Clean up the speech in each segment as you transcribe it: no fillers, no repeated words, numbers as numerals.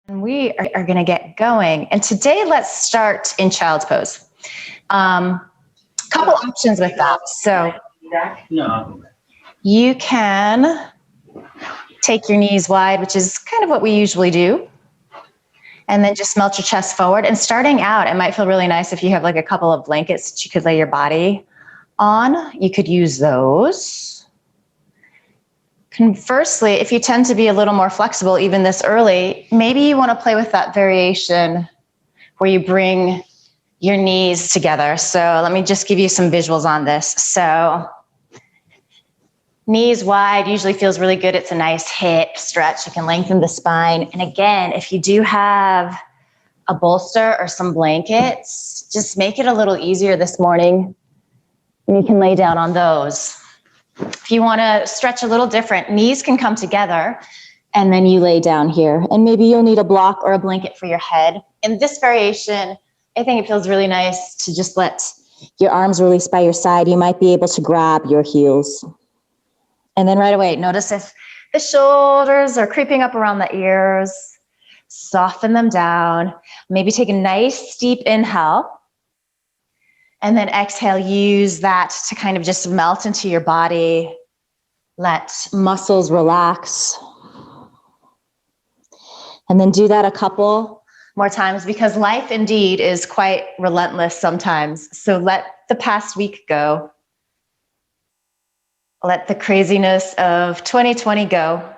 We are going to get going. And today, let's start in child's pose. Couple options with that. So you can take your knees wide, which is kind of what we usually do. And then just melt your chest forward. And starting out, it might feel really nice if you have like a couple of blankets that you could lay your body on. You could use those. Conversely, if you tend to be a little more flexible even this early, maybe you want to play with that variation where you bring your knees together. So let me just give you some visuals on this. So knees wide usually feels really good. It's a nice hip stretch. You can lengthen the spine. And again, if you do have a bolster or some blankets, just make it a little easier this morning. And you can lay down on those. If you want to stretch a little different, knees can come together and then you lay down here. And maybe you'll need a block or a blanket for your head. In this variation, I think it feels really nice to just let your arms release by your side. You might be able to grab your heels. And then right away, notice if the shoulders are creeping up around the ears, soften them down. Maybe take a nice deep inhale. And then exhale, use that to kind of just melt into your body. Let muscles relax. And then do that a couple more times because life indeed is quite relentless sometimes. So let the past week go. Let the craziness of 2020 go.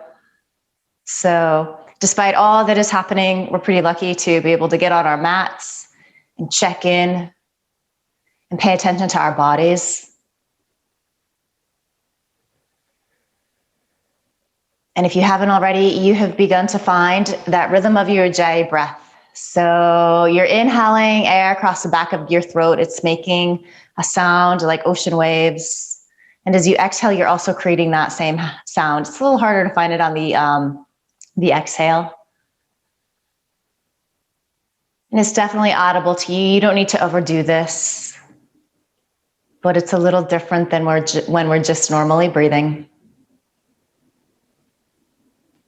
So despite all that is happening, we're pretty lucky to be able to get on our mats and check in and pay attention to our bodies. And if you haven't already, you have begun to find that rhythm of your Ujjayi breath. So you're inhaling air across the back of your throat. It's making a sound like ocean waves. And as you exhale, you're also creating that same sound. It's a little harder to find it on the exhale. And it's definitely audible to you. You don't need to overdo this. But it's a little different than when we're just normally breathing.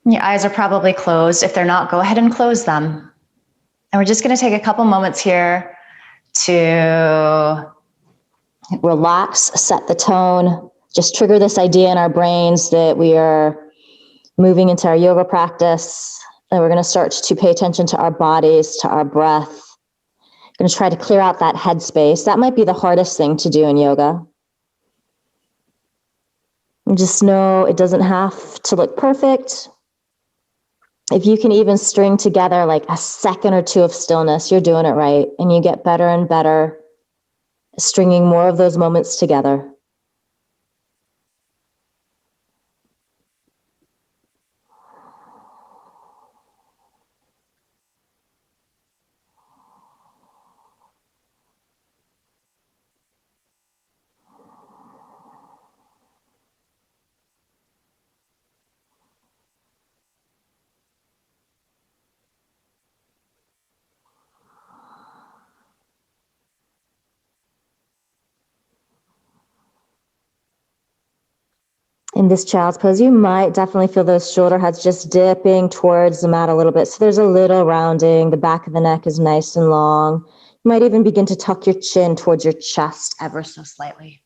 Your eyes are probably closed. If they're not, go ahead and close them. And we're just going to take a couple moments here to relax, set the tone, just trigger this idea in our brains that we are moving into our yoga practice. And we're going to start to pay attention to our bodies, to our breath. Going to try to clear out that head space. That might be the hardest thing to do in yoga. And just know it doesn't have to look perfect. If you can even string together like a second or two of stillness, you're doing it right. And you get better and better stringing more of those moments together. In this child's pose, you might definitely feel those shoulder heads just dipping towards the mat a little bit. So there's a little rounding. The back of the neck is nice and long. You might even begin to tuck your chin towards your chest ever so slightly.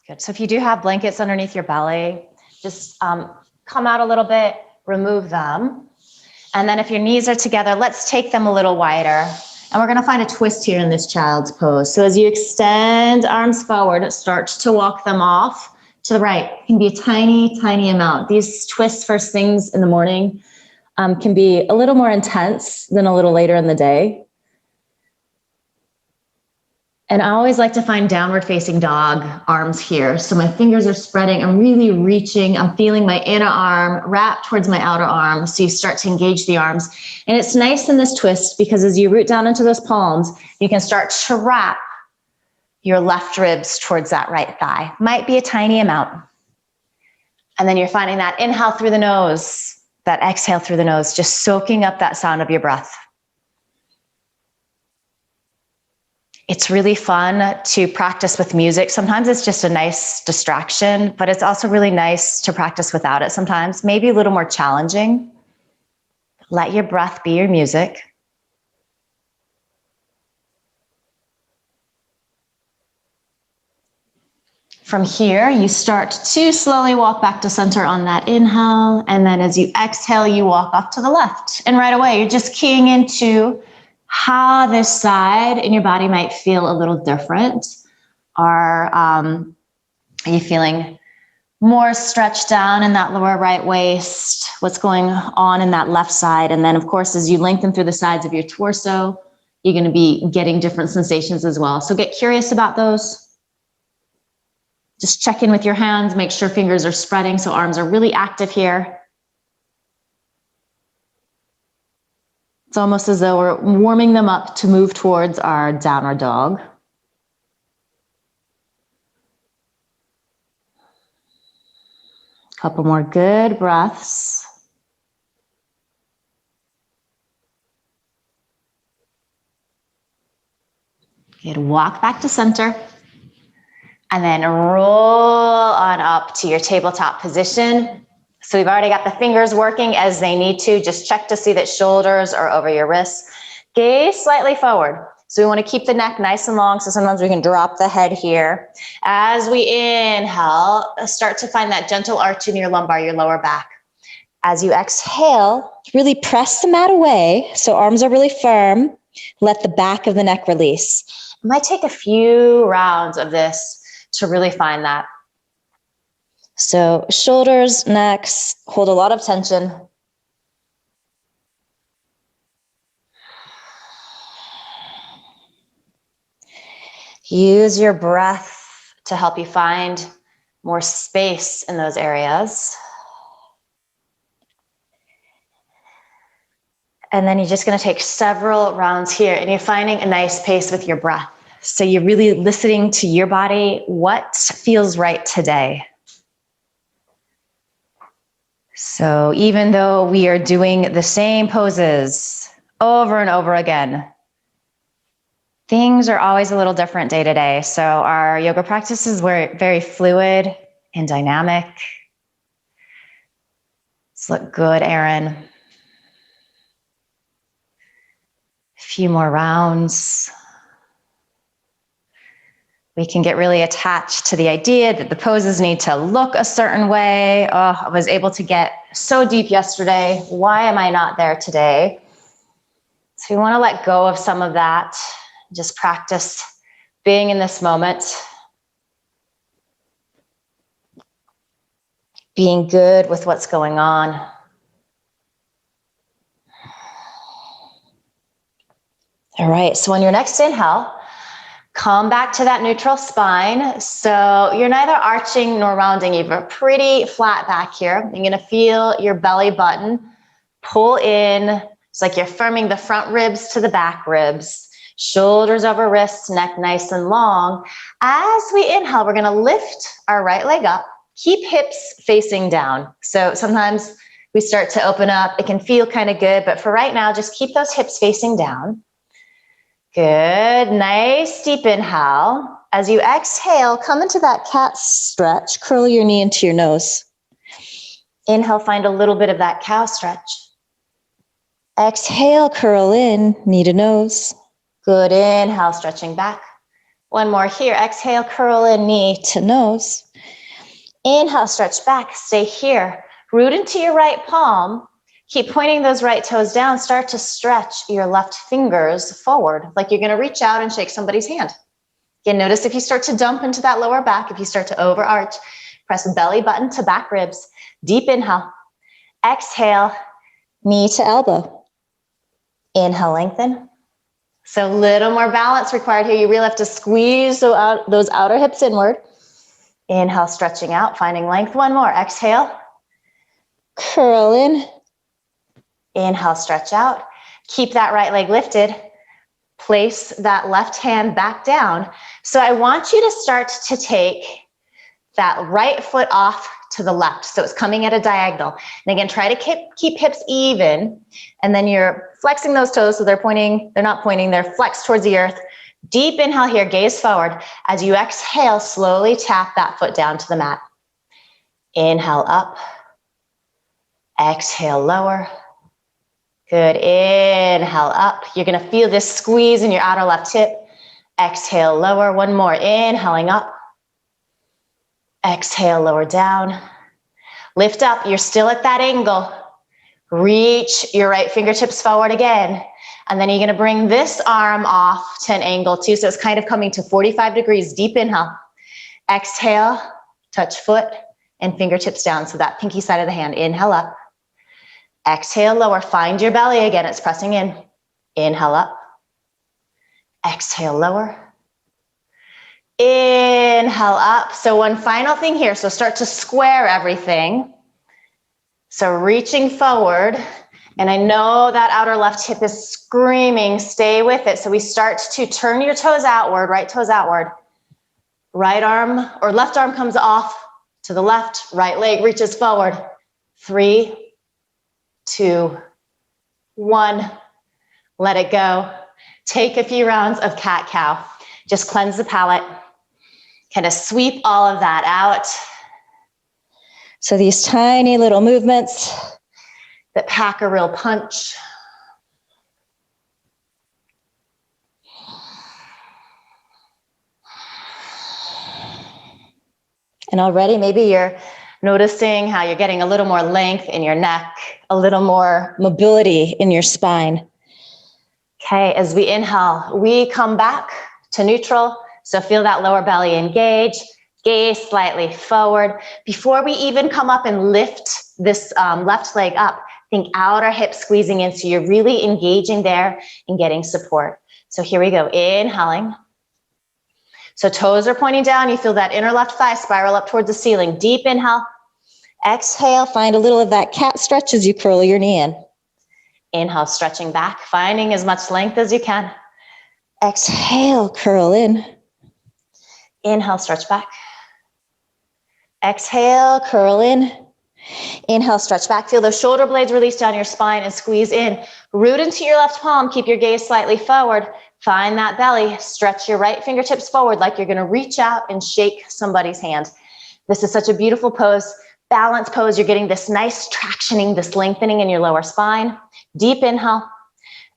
Good. So if you do have blankets underneath your belly, just come out a little bit, remove them. And then if your knees are together, let's take them a little wider. And we're going to find a twist here in this child's pose. So as you extend arms forward, start to walk them off to the right. It can be a tiny, tiny amount. These twists first things in the morning can be a little more intense than a little later in the day. And I always like to find downward facing dog arms here. So my fingers are spreading. I'm really reaching. I'm feeling my inner arm wrap towards my outer arm. So you start to engage the arms. And it's nice in this twist because as you root down into those palms, you can start to wrap your left ribs towards that right thigh. Might be a tiny amount. And then you're finding that inhale through the nose. That exhale through the nose, just soaking up that sound of your breath. It's really fun to practice with music. Sometimes it's just a nice distraction, but it's also really nice to practice without it sometimes. Maybe a little more challenging. Let your breath be your music. From here, you start to slowly walk back to center on that inhale. And then as you exhale, you walk off to the left. And right away, you're just keying into how this side in your body might feel a little different. Are you feeling more stretched down in that lower right waist? What's going on in that left side? And then, of course, as you lengthen through the sides of your torso, you're going to be getting different sensations as well. So get curious about those. Just check in with your hands, make sure fingers are spreading so arms are really active here. It's almost as though we're warming them up to move towards our downward dog. Couple more good breaths. Good, walk back to center. And then roll on up to your tabletop position. So we've already got the fingers working as they need to. Just check to see that shoulders are over your wrists. Gaze slightly forward. So we want to keep the neck nice and long. So sometimes we can drop the head here. As we inhale, start to find that gentle arch in your lumbar, your lower back. As you exhale, really press the mat away. So arms are really firm. Let the back of the neck release. It might take a few rounds of this to really find that. So shoulders, necks, hold a lot of tension. Use your breath to help you find more space in those areas. And then you're just going to take several rounds here and you're finding a nice pace with your breath. So you're really listening to your body. What feels right today? So even though we are doing the same poses over and over again, things are always a little different day to day. So our yoga practices were very fluid and dynamic. Let's look good, Erin. A few more rounds. We can get really attached to the idea that the poses need to look a certain way. Oh, I was able to get so deep yesterday. Why am I not there today? So we want to let go of some of that. Just practice being in this moment. Being good with what's going on. All right, so on your next inhale, come back to that neutral spine. So you're neither arching nor rounding. You have a pretty flat back here. You're going to feel your belly button pull in. It's like you're firming the front ribs to the back ribs. Shoulders over wrists, neck nice and long. As we inhale, we're going to lift our right leg up. Keep hips facing down. So sometimes we start to open up. It can feel kind of good, but for right now, just keep those hips facing down. Good, nice deep inhale. As you exhale, come into that cat stretch. Curl your knee into your nose. Inhale, find a little bit of that cow stretch. Exhale, curl in, knee to nose. Good, inhale, stretching back. One more here. Exhale, curl in, knee to nose. Inhale, stretch back, stay here. Root into your right palm. Keep pointing those right toes down. Start to stretch your left fingers forward, like you're gonna reach out and shake somebody's hand. Again, notice if you start to dump into that lower back, if you start to overarch, press belly button to back ribs. Deep inhale. Exhale, knee to elbow. Inhale, lengthen. So a little more balance required here. You really have to squeeze those outer hips inward. Inhale, stretching out, finding length. One more. Exhale. Curl in. Inhale, stretch out. Keep that right leg lifted. Place that left hand back down. So I want you to start to take that right foot off to the left. So it's coming at a diagonal. And again, try to keep hips even. And then you're flexing those toes so they're not pointing, they're flexed towards the earth. Deep inhale here, gaze forward. As you exhale, slowly tap that foot down to the mat. Inhale up. Exhale, lower. Good. Inhale up. You're going to feel this squeeze in your outer left hip. Exhale, lower. One more. Inhaling up. Exhale, lower down. Lift up. You're still at that angle. Reach your right fingertips forward again. And then you're going to bring this arm off to an angle too. So it's kind of coming to 45 degrees. Deep inhale. Exhale, touch foot and fingertips down. So that pinky side of the hand. Inhale up. Exhale, lower. Find your belly again. It's pressing in. Inhale up. Exhale, lower. Inhale up. So one final thing here. So start to square everything. So reaching forward. And I know that outer left hip is screaming. Stay with it. So we start to turn your toes outward, right toes outward. Right arm or left arm comes off to the left. Right leg reaches forward. 3, 2, 1. Let it go. Take a few rounds of cat-cow. Just cleanse the palate. Kind of sweep all of that out. So these tiny little movements that pack a real punch. And already maybe you're noticing how you're getting a little more length in your neck, a little more mobility in your spine. Okay, as we inhale, we come back to neutral. So feel that lower belly engage. Gaze slightly forward. Before we even come up and lift this left leg up, think outer hip squeezing in. So you're really engaging there and getting support. So here we go. Inhaling. So toes are pointing down. You feel that inner left thigh spiral up towards the ceiling. Deep inhale. Exhale. Find a little of that cat stretch as you curl your knee in. Inhale, stretching back, finding as much length as you can. Exhale, curl in. Inhale, stretch back. Exhale, curl in. Inhale, stretch back. Feel those shoulder blades release down your spine and squeeze in. Root into your left palm. Keep your gaze slightly forward. Find that belly. Stretch your right fingertips forward like you're going to reach out and shake somebody's hand. This is such a beautiful pose. Balance pose. You're getting this nice tractioning, this lengthening in your lower spine. Deep inhale.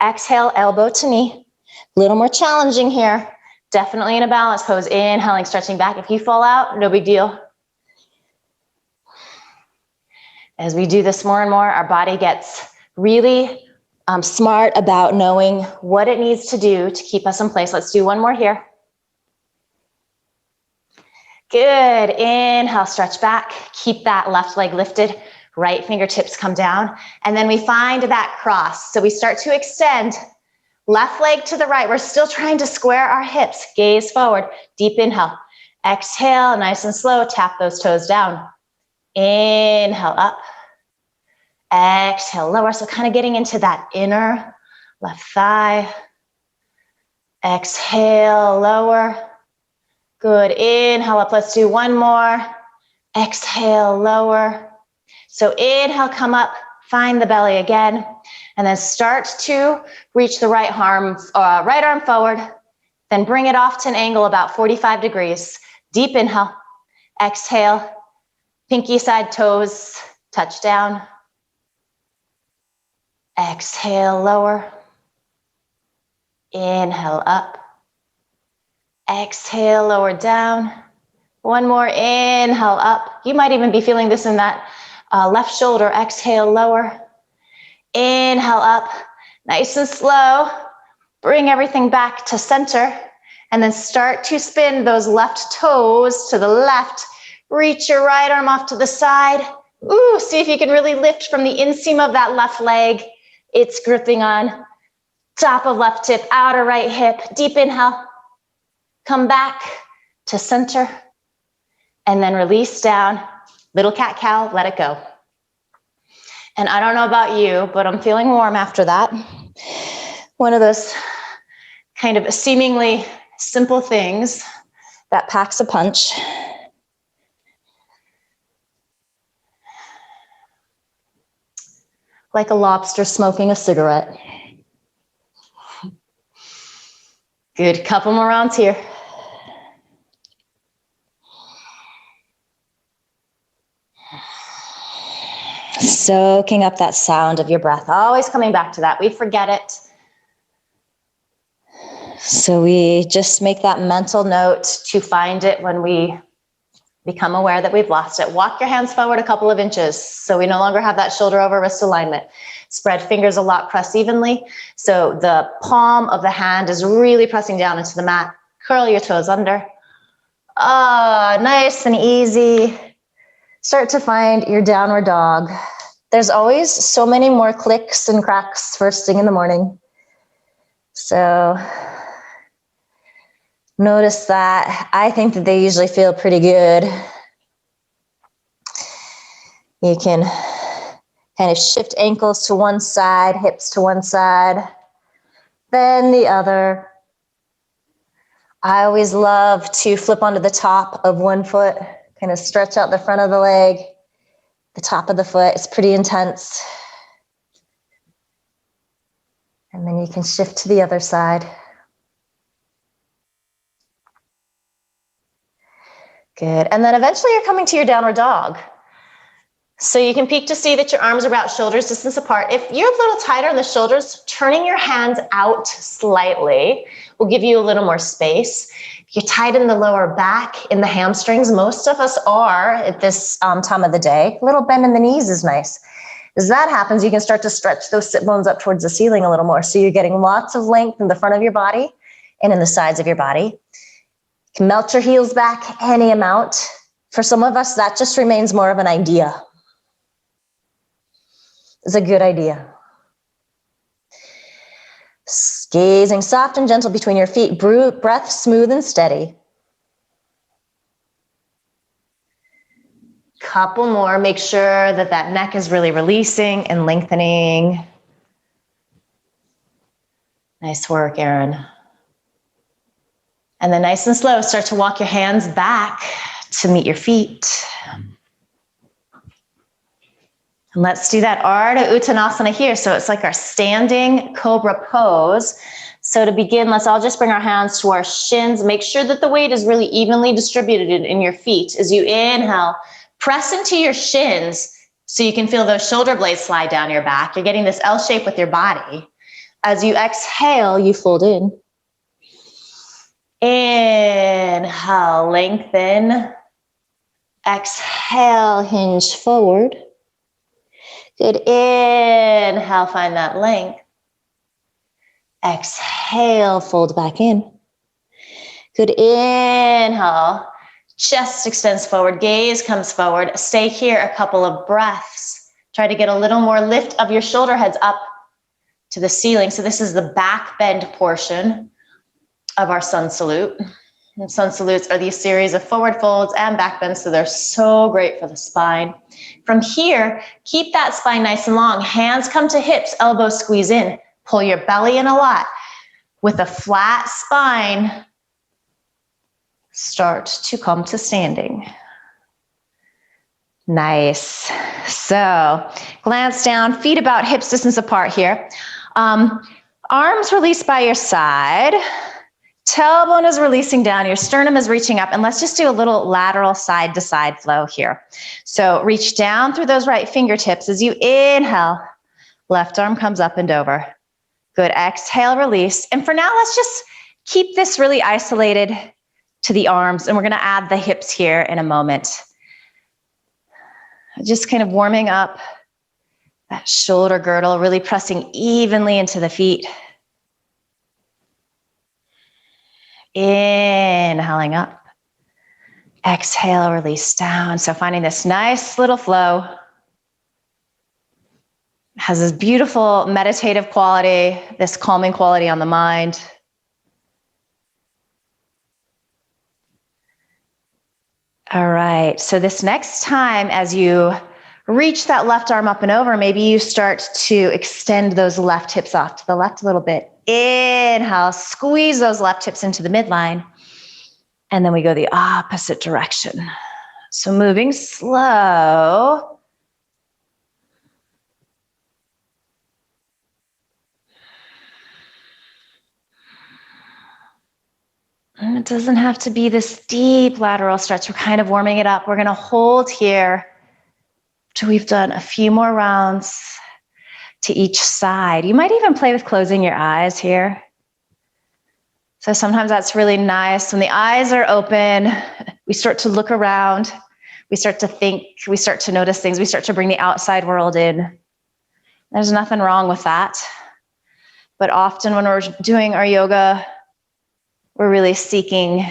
Exhale, elbow to knee. A little more challenging here. Definitely in a balance pose. Inhaling, stretching back. If you fall out, no big deal. As we do this more and more, our body gets really smart about knowing what it needs to do to keep us in place. Let's do one more here. Good. Inhale, stretch back. Keep that left leg lifted. Right fingertips come down. And then we find that cross. So we start to extend. Left leg to the right. We're still trying to square our hips. Gaze forward. Deep inhale. Exhale, nice and slow. Tap those toes down. Inhale up. Exhale, lower. So kind of getting into that inner left thigh. Exhale, lower. Good. Inhale up. Let's do one more. Exhale, lower. So inhale, come up. Find the belly again. And then start to reach the right arm forward. Then bring it off to an angle about 45 degrees. Deep inhale. Exhale. Pinky side toes touch down. Exhale, lower. Inhale, up. Exhale, lower down. One more. Inhale, up. You might even be feeling this in that left shoulder. Exhale, lower. Inhale, up. Nice and slow. Bring everything back to center. And then start to spin those left toes to the left. Reach your right arm off to the side. Ooh, see if you can really lift from the inseam of that left leg. It's gripping on top of left hip, outer right hip. Deep inhale. Come back to center. And then release down. Little cat-cow, let it go. And I don't know about you, but I'm feeling warm after that. One of those kind of seemingly simple things that packs a punch. like a lobster smoking a cigarette. Good, couple more rounds here. Soaking up that sound of your breath, always coming back to that. We forget it. So we just make that mental note to find it when we become aware that we've lost it. Walk your hands forward a couple of inches so we no longer have that shoulder over wrist alignment. Spread fingers a lot, press evenly. So the palm of the hand is really pressing down into the mat. Curl your toes under. Ah, nice and easy. Start to find your downward dog. There's always so many more clicks and cracks first thing in the morning. So notice that. I think that they usually feel pretty good. You can kind of shift ankles to one side, hips to one side, then the other. I always love to flip onto the top of one foot, kind of stretch out the front of the leg, the top of the foot. It's pretty intense. And then you can shift to the other side. Good. And then eventually you're coming to your downward dog. So you can peek to see that your arms are about shoulders distance apart. If you're a little tighter in the shoulders, turning your hands out slightly will give you a little more space. If you're tight in the lower back, in the hamstrings, most of us are at this time of the day. A little bend in the knees is nice. As that happens, you can start to stretch those sit bones up towards the ceiling a little more. So you're getting lots of length in the front of your body and in the sides of your body. You can melt your heels back any amount. For some of us, that just remains more of an idea. It's a good idea. Gazing soft and gentle between your feet, breath smooth and steady. Couple more, make sure that that neck is really releasing and lengthening. Nice work, Erin. And then nice and slow, start to walk your hands back to meet your feet. And let's do that Ardha Uttanasana here. So it's like our standing cobra pose. So to begin, let's all just bring our hands to our shins. Make sure that the weight is really evenly distributed in your feet. As you inhale, press into your shins so you can feel those shoulder blades slide down your back. You're getting this L shape with your body. As you exhale, you fold in. Inhale, lengthen. Exhale, hinge forward. Good. Inhale, find that length. Exhale, fold back in. Good. Inhale, chest extends forward, gaze comes forward. Stay here a couple of breaths. Try to get a little more lift of your shoulder heads up to the ceiling. So this is the back bend portion of our sun salute. And sun salutes are these series of forward folds and back bends, so they're so great for the spine. From here, keep that spine nice and long. Hands come to hips, elbows squeeze in. Pull your belly in a lot. With a flat spine, start to come to standing. Nice. So glance down, feet about hips distance apart here. Arms released by your side. Tailbone is releasing down, your sternum is reaching up, and let's just do a little lateral side to side flow here. So reach down through those right fingertips. As you inhale, left arm comes up and over. Good, exhale, release. And for now, let's just keep this really isolated to the arms, and we're gonna add the hips here in a moment. Just kind of warming up that shoulder girdle, really pressing evenly into the feet. Inhaling up. Exhale, release down. So finding this nice little flow. Has this beautiful meditative quality, this calming quality on the mind. All right, so this next time as you reach that left arm up and over, maybe you start to extend those left hips off to the left a little bit. Inhale, squeeze those left hips into the midline. And then we go the opposite direction. So moving slow. And it doesn't have to be this deep lateral stretch. We're kind of warming it up. We're going to hold here till we've done a few more rounds to each side. You might even play with closing your eyes here. So sometimes that's really nice. When the eyes are open, we start to look around, we start to think, we start to notice things, we start to bring the outside world in. There's nothing wrong with that. But often when we're doing our yoga, we're really seeking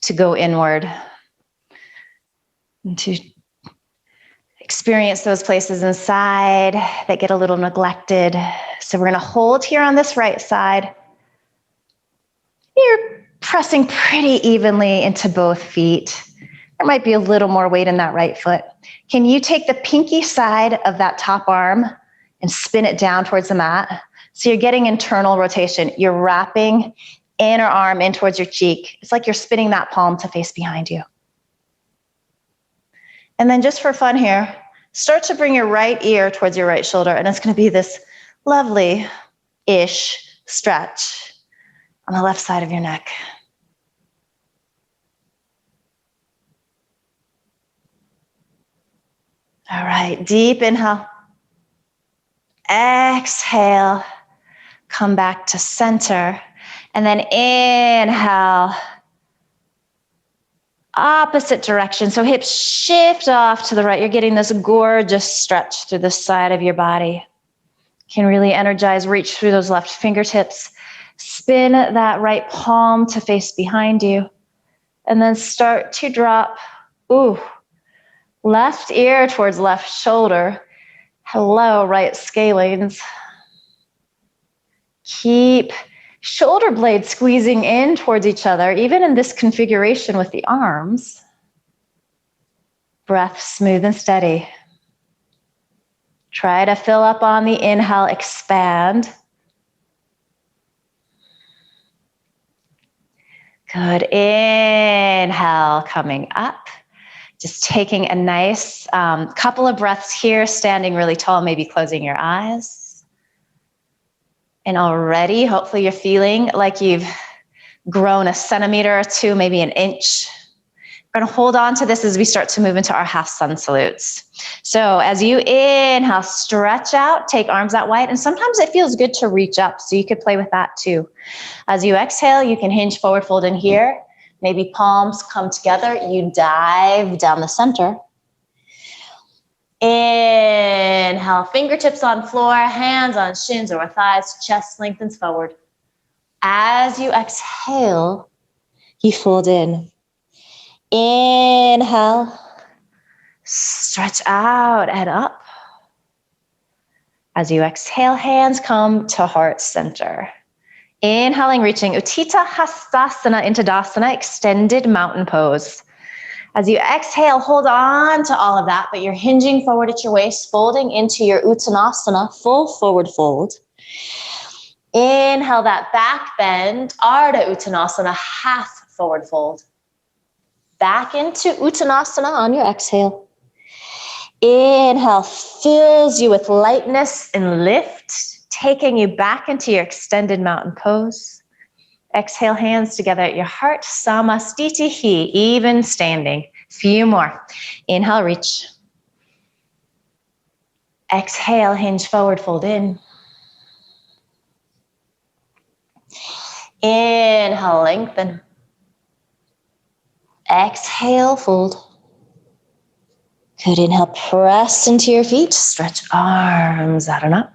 to go inward and to experience those places inside that get a little neglected. So we're going to hold here on this right side. You're pressing pretty evenly into both feet. There might be a little more weight in that right foot. Can you take the pinky side of that top arm and spin it down towards the mat? So you're getting internal rotation. You're wrapping inner arm in towards your cheek. It's like you're spinning that palm to face behind you. And then just for fun here, start to bring your right ear towards your right shoulder, and it's going to be this lovely-ish stretch on the left side of your neck. All right, deep inhale. Exhale, come back to center. And then inhale, opposite direction. So hips shift off to the right. You're getting this gorgeous stretch through the side of your body. Can really energize, reach through those left fingertips. Spin that right palm to face behind you. And then start to drop, left ear towards left shoulder. Hello, right scalenes. Keep shoulder blades squeezing in towards each other, even in this configuration with the arms. Breath smooth and steady. Try to fill up on the inhale, expand. Good. Inhale, coming up. Just taking a nice couple of breaths here, standing really tall, maybe closing your eyes. And already, hopefully you're feeling like you've grown a centimeter or two, maybe an inch. We're going to hold on to this as we start to move into our half sun salutes. So as you inhale, stretch out, take arms out wide. And sometimes it feels good to reach up, so you could play with that too. As you exhale, you can hinge forward fold in here. Maybe palms come together. You dive down the center. Inhale, fingertips on floor, hands on shins or thighs, chest lengthens forward. As you exhale, you fold in. Inhale, stretch out and up. As you exhale, hands come to heart center. Inhaling, reaching Utthita Hastasana into Tadasana, extended mountain pose. As you exhale, hold on to all of that, but you're hinging forward at your waist, folding into your Uttanasana, full forward fold. Inhale that back bend, Ardha Uttanasana, half forward fold. Back into Uttanasana on your exhale. Inhale fills you with lightness and lift, taking you back into your extended mountain pose. Exhale, hands together at your heart. Samastitihi, even standing. Few more. Inhale, reach. Exhale, hinge forward, fold in. Inhale, lengthen. Exhale, fold. Good. Inhale, press into your feet. Stretch arms out and up.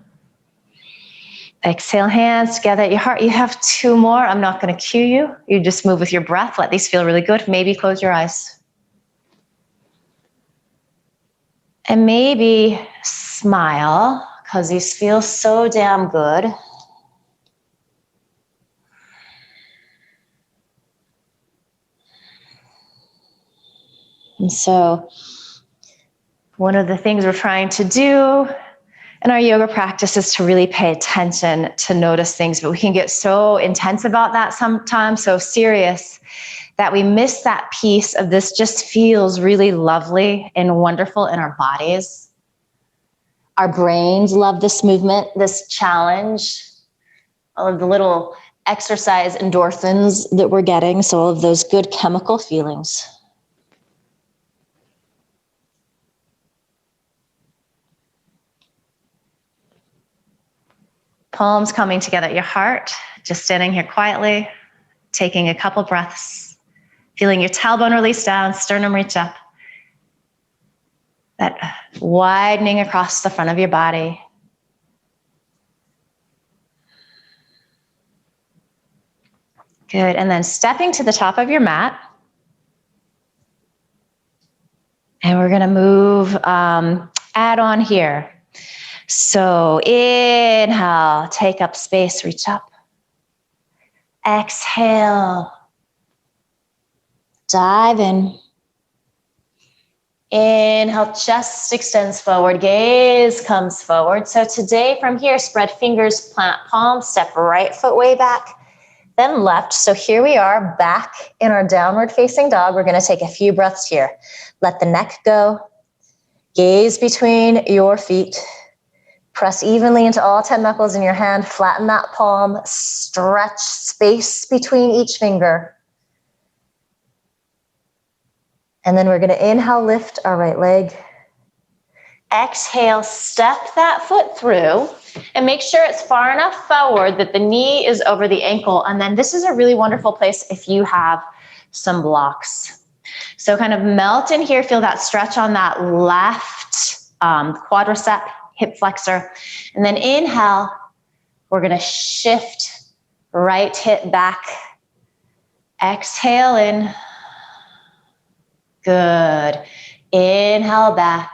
Exhale, hands together at your heart. You have two more. I'm not going to cue you. You just move with your breath. Let these feel really good. Maybe close your eyes. And maybe smile, because these feel so damn good. And so one of the things we're trying to do in our yoga practice is to really pay attention, to notice things, but we can get so intense about that sometimes, so serious, that we miss that piece of this just feels really lovely and wonderful in our bodies. Our brains love this movement, this challenge, all of the little exercise endorphins that we're getting. So all of those good chemical feelings. Palms coming together at your heart, just standing here quietly, taking a couple breaths, feeling your tailbone release down, sternum reach up. That widening across the front of your body. Good, and then stepping to the top of your mat. And we're gonna move, add on here. So inhale, take up space, reach up. Exhale, dive in. Inhale, chest extends forward, gaze comes forward. So today from here, spread fingers, plant palms, step right foot way back, then left. So here we are back in our downward facing dog. We're gonna take a few breaths here. Let the neck go, gaze between your feet. Press evenly into all 10 knuckles in your hand, flatten that palm, stretch space between each finger. And then we're gonna inhale, lift our right leg. Exhale, step that foot through and make sure it's far enough forward that the knee is over the ankle. And then this is a really wonderful place if you have some blocks. So kind of melt in here, feel that stretch on that left quadricep, hip flexor. And then inhale, we're gonna shift right hip back. Exhale in. Good. Inhale back.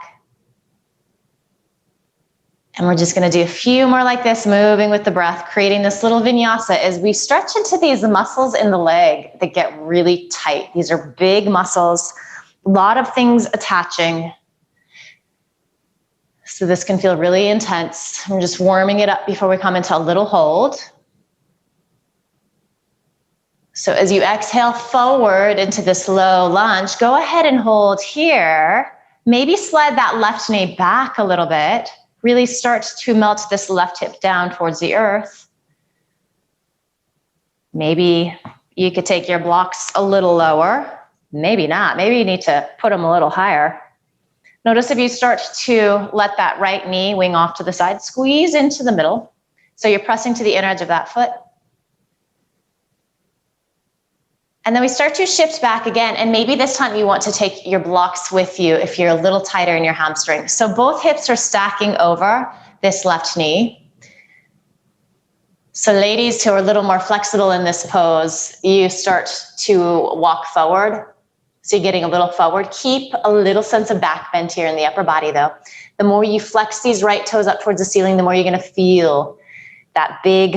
And we're just gonna do a few more like this, moving with the breath, creating this little vinyasa as we stretch into these muscles in the leg that get really tight. These are big muscles, a lot of things attaching. So this can feel really intense. I'm just warming it up before we come into a little hold. So as you exhale forward into this low lunge, go ahead and hold here. Maybe slide that left knee back a little bit. Really start to melt this left hip down towards the earth. Maybe you could take your blocks a little lower. Maybe not. Maybe you need to put them a little higher. Notice if you start to let that right knee wing off to the side, squeeze into the middle. So you're pressing to the inner edge of that foot. And then we start to shift back again, and maybe this time you want to take your blocks with you if you're a little tighter in your hamstring. So both hips are stacking over this left knee. So ladies who are a little more flexible in this pose, you start to walk forward. So you're getting a little forward. Keep a little sense of back bend here in the upper body though. The more you flex these right toes up towards the ceiling, the more you're gonna feel that big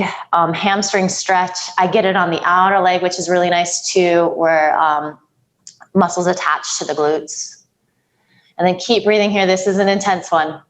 hamstring stretch. I get it on the outer leg, which is really nice too, where muscles attached to the glutes. And then keep breathing here. This is an intense one.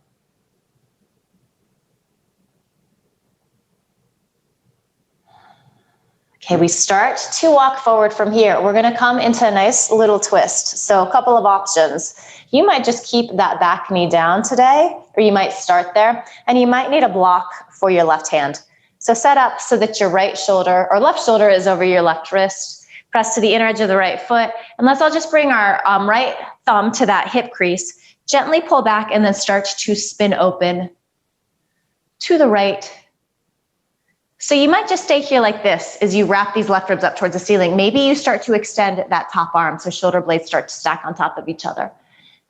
Okay, we start to walk forward from here. We're gonna come into a nice little twist. So a couple of options. You might just keep that back knee down today, or you might start there, and you might need a block for your left hand. So set up so that your right shoulder or left shoulder is over your left wrist. Press to the inner edge of the right foot. And let's all just bring our right thumb to that hip crease. Gently pull back and then start to spin open to the right. So you might just stay here like this as you wrap these left ribs up towards the ceiling. Maybe you start to extend that top arm so shoulder blades start to stack on top of each other.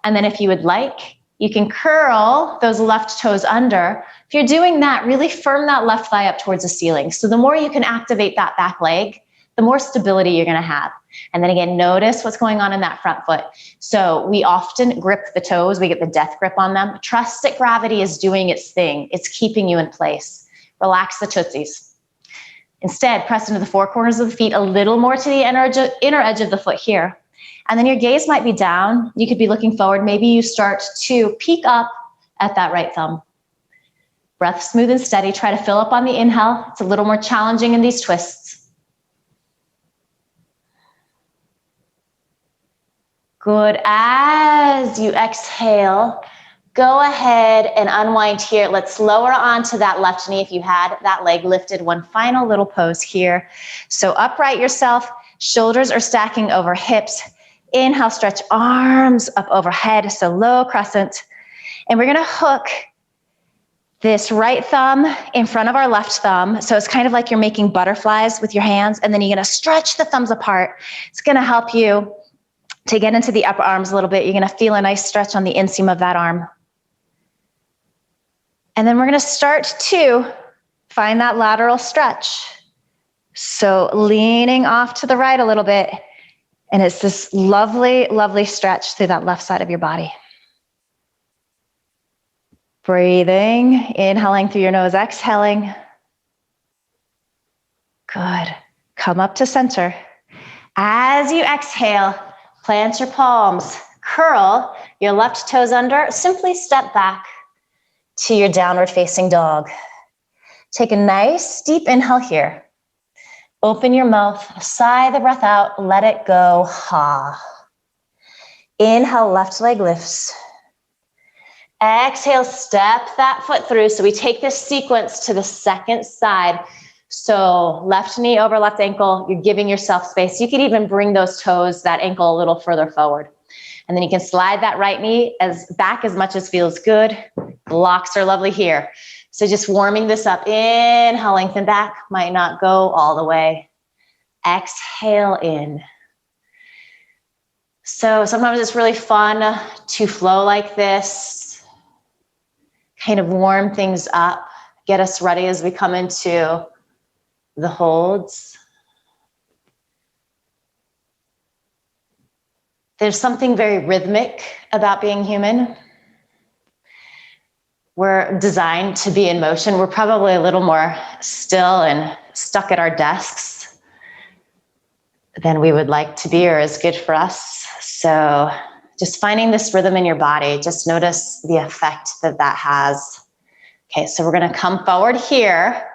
And then if you would like, you can curl those left toes under. If you're doing that, really firm that left thigh up towards the ceiling. So the more you can activate that back leg, the more stability you're gonna have. And then again, notice what's going on in that front foot. So we often grip the toes, we get the death grip on them. Trust that gravity is doing its thing. It's keeping you in place. Relax the tootsies. Instead, press into the four corners of the feet a little more to the inner edge of the foot here. And then your gaze might be down. You could be looking forward. Maybe you start to peek up at that right thumb. Breath smooth and steady. Try to fill up on the inhale. It's a little more challenging in these twists. Good. As you exhale, Go ahead and unwind here. Let's lower onto that left knee if you had that leg lifted. One final little pose here. So upright yourself, shoulders are stacking over hips. Inhale, stretch arms up overhead, so low crescent. And we're gonna hook this right thumb in front of our left thumb. So it's kind of like you're making butterflies with your hands, and then you're gonna stretch the thumbs apart. It's gonna help you to get into the upper arms a little bit. You're gonna feel a nice stretch on the inseam of that arm. And then we're gonna start to find that lateral stretch. So leaning off to the right a little bit, and it's this lovely, lovely stretch through that left side of your body. Breathing, inhaling through your nose, exhaling. Good. Come up to center. As you exhale, plant your palms, curl your left toes under, simply step back to your downward facing dog. Take a nice deep inhale here. Open your mouth, sigh the breath out, let it go, ha. Inhale, left leg lifts. Exhale, step that foot through. So we take this sequence to the second side. So left knee over left ankle, you're giving yourself space. You could even bring those toes, that ankle a little further forward. And then you can slide that right knee back as much as feels good. Blocks are lovely here. So just warming this up. Inhale, lengthen back. Might not go all the way. Exhale in. So sometimes it's really fun to flow like this. Kind of warm things up. Get us ready as we come into the holds. There's something very rhythmic about being human. We're designed to be in motion. We're probably a little more still and stuck at our desks than we would like to be or is good for us. So just finding this rhythm in your body, just notice the effect that that has. Okay, so we're gonna come forward here.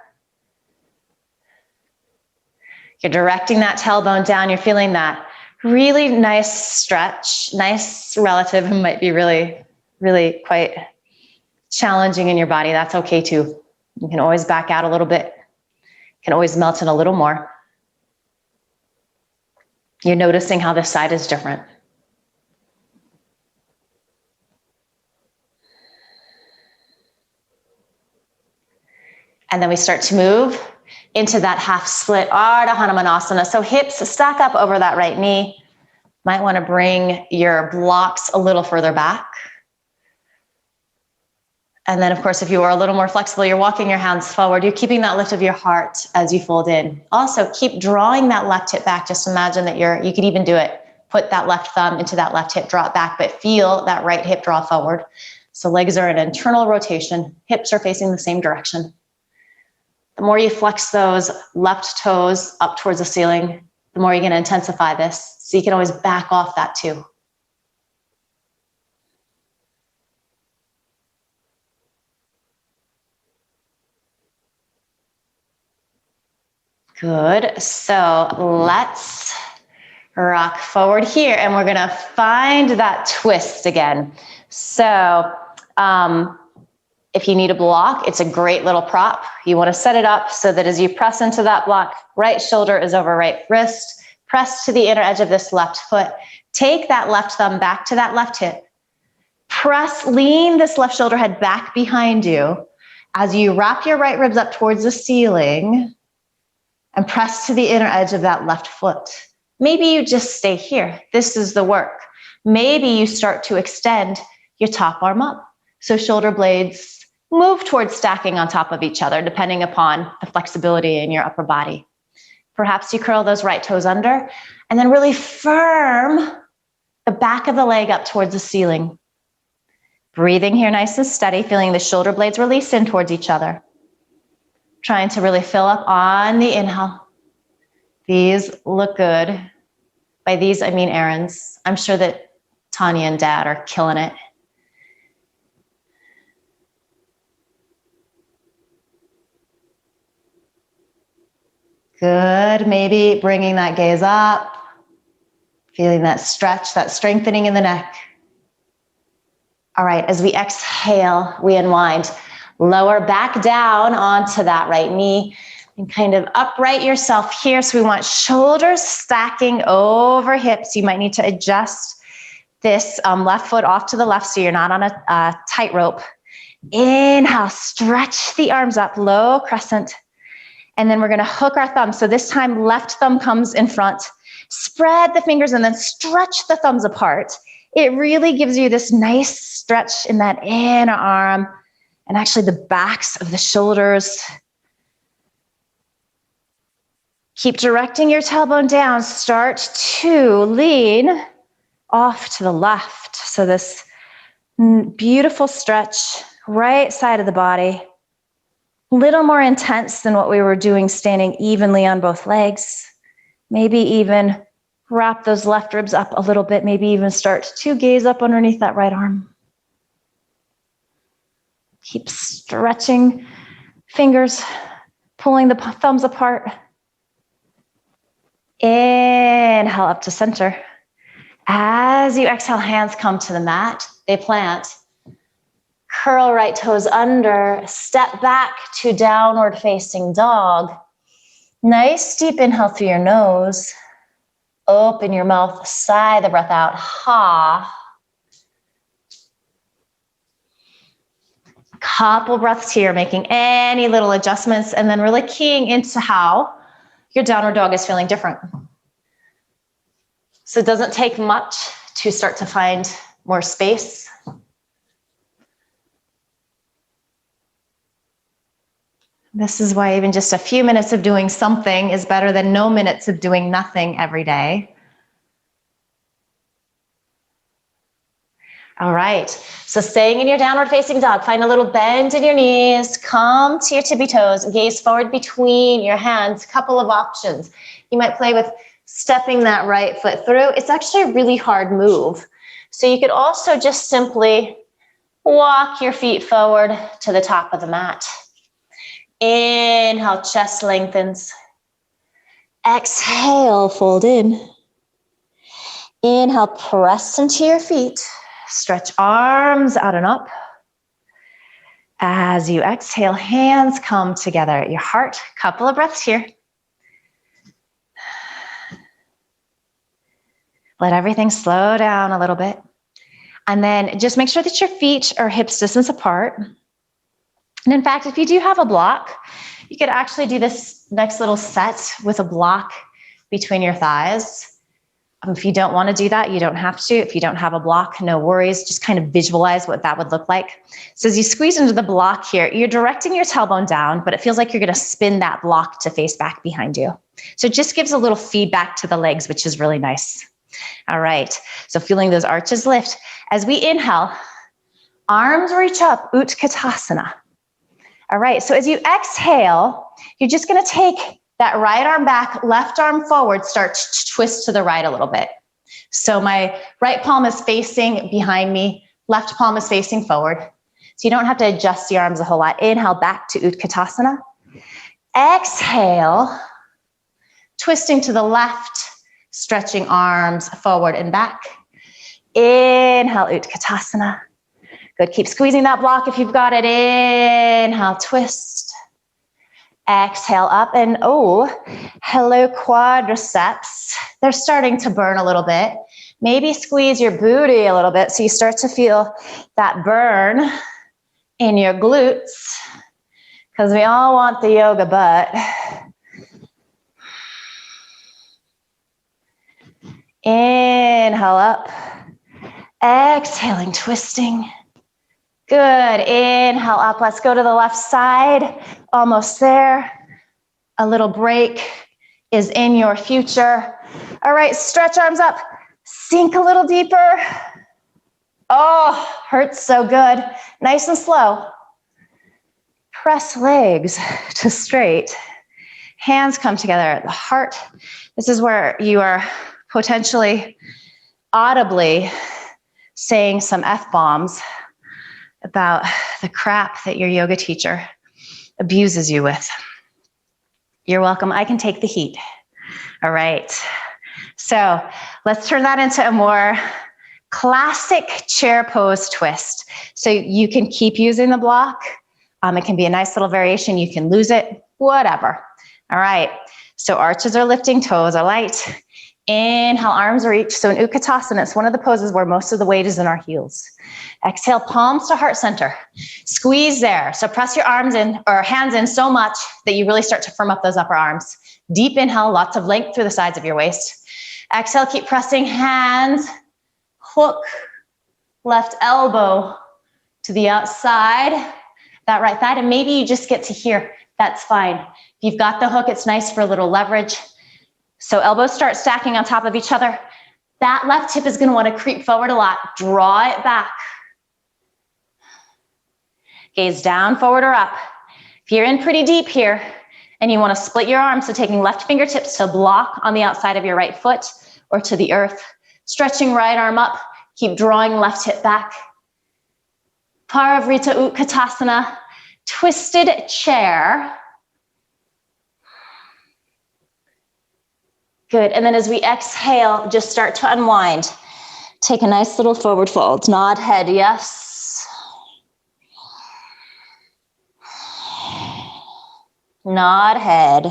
You're directing that tailbone down. You're feeling that really nice stretch, nice relative. It might be really, really quite challenging in your body. That's okay too. You can always back out a little bit. You can always melt in a little more. You're noticing how this side is different. And then we start to move into that half split Ardha Hanumanasana. So hips stack up over that right knee. Might want to bring your blocks a little further back. And then of course, if you are a little more flexible, you're walking your hands forward. You're keeping that lift of your heart as you fold in. Also keep drawing that left hip back. Just imagine that you could even do it. Put that left thumb into that left hip, draw it back, but feel that right hip draw forward. So legs are in internal rotation. Hips are facing the same direction. The more you flex those left toes up towards the ceiling, the more you're going to intensify this. So you can always back off that too. Good. So let's rock forward here, and we're going to find that twist again. So if you need a block, it's a great little prop. You want to set it up so that as you press into that block, right shoulder is over right wrist, press to the inner edge of this left foot. Take that left thumb back to that left hip. Lean this left shoulder head back behind you as you wrap your right ribs up towards the ceiling and press to the inner edge of that left foot. Maybe you just stay here. This is the work. Maybe you start to extend your top arm up. So shoulder blades move towards stacking on top of each other, depending upon the flexibility in your upper body. Perhaps you curl those right toes under and then really firm the back of the leg up towards the ceiling. Breathing here nice and steady, feeling the shoulder blades release in towards each other. Trying to really fill up on the inhale. These look good. By these, I mean errands. I'm sure that Tanya and Dad are killing it. Good, maybe bringing that gaze up, feeling that stretch, that strengthening in the neck. All right, as we exhale, we unwind. Lower back down onto that right knee and kind of upright yourself here. So we want shoulders stacking over hips. You might need to adjust this left foot off to the left so you're not on a tightrope. Inhale, stretch the arms up, low crescent. And then we're gonna hook our thumb. So this time, left thumb comes in front. Spread the fingers and then stretch the thumbs apart. It really gives you this nice stretch in that inner arm and actually the backs of the shoulders. Keep directing your tailbone down. Start to lean off to the left. So this beautiful stretch, right side of the body. A little more intense than what we were doing standing evenly on both legs. Maybe even wrap those left ribs up a little bit. Maybe even start to gaze up underneath that right arm. Keep stretching fingers, pulling the thumbs apart. Inhale up to center. As you exhale, hands come to the mat. They plant. Curl right toes under. Step back to downward facing dog. Nice deep inhale through your nose. Open your mouth, sigh the breath out. Ha. Couple breaths here, making any little adjustments and then really keying into how your downward dog is feeling different. So it doesn't take much to start to find more space. This is why even just a few minutes of doing something is better than no minutes of doing nothing every day. All right, so staying in your downward facing dog, find a little bend in your knees, come to your tippy toes, gaze forward between your hands, couple of options. You might play with stepping that right foot through. It's actually a really hard move. So you could also just simply walk your feet forward to the top of the mat. Inhale, chest lengthens. Exhale, fold in. Inhale, press into your feet. Stretch arms out and up. As you exhale, hands come together at your heart. Couple of breaths here. Let everything slow down a little bit. And then just make sure that your feet are hips distance apart. And in fact, if you do have a block, you could actually do this next little set with a block between your thighs. If you don't want to do that, you don't have to. If you don't have a block, no worries. Just kind of visualize what that would look like. So as you squeeze into the block here, you're directing your tailbone down, but it feels like you're going to spin that block to face back behind you. So it just gives a little feedback to the legs, which is really nice. All right, so feeling those arches lift. As we inhale, arms reach up, Utkatasana. All right, so as you exhale, you're just going to take that right arm back, left arm forward, start to twist to the right a little bit. So my right palm is facing behind me, left palm is facing forward. So you don't have to adjust the arms a whole lot. Inhale back to Utkatasana. Exhale, twisting to the left, stretching arms forward and back. Inhale, Utkatasana. Good, keep squeezing that block if you've got it. Inhale, twist. Exhale up and hello quadriceps. They're starting to burn a little bit. Maybe squeeze your booty a little bit so you start to feel that burn in your glutes because we all want the yoga butt. Inhale up, exhaling, twisting. Good, inhale up, let's go to the left side, almost there. A little break is in your future. All right, stretch arms up, sink a little deeper. Oh, hurts so good. Nice and slow. Press legs to straight. Hands come together at the heart. This is where you are potentially audibly saying some F-bombs about the crap that your yoga teacher abuses you with. You're welcome. I can take the heat. All right. So let's turn that into a more Classic chair pose twist. So you can keep using the block. It can be a nice little variation. You can lose it, whatever. All right. So arches are lifting, toes are light. Inhale, arms reach. So in Utkatasana, it's one of the poses where most of the weight is in our heels. Exhale, palms to heart center. Squeeze there. So press your arms in or hands in so much that you really start to firm up those upper arms. Deep inhale, lots of length through the sides of your waist. Exhale, keep pressing hands. Hook, left elbow to the outside, that right thigh, and maybe you just get to here. That's fine. If you've got the hook, it's nice for a little leverage. So elbows start stacking on top of each other. That left hip is going to want to creep forward a lot. Draw it back. Gaze down, forward, or up. If you're in pretty deep here and you want to split your arms, so taking left fingertips to block on the outside of your right foot or to the earth, stretching right arm up, keep drawing left hip back. Parivrita Utkatasana, twisted chair. Good, and then as we exhale, just start to unwind. Take a nice little forward fold. Nod head, yes. Nod head,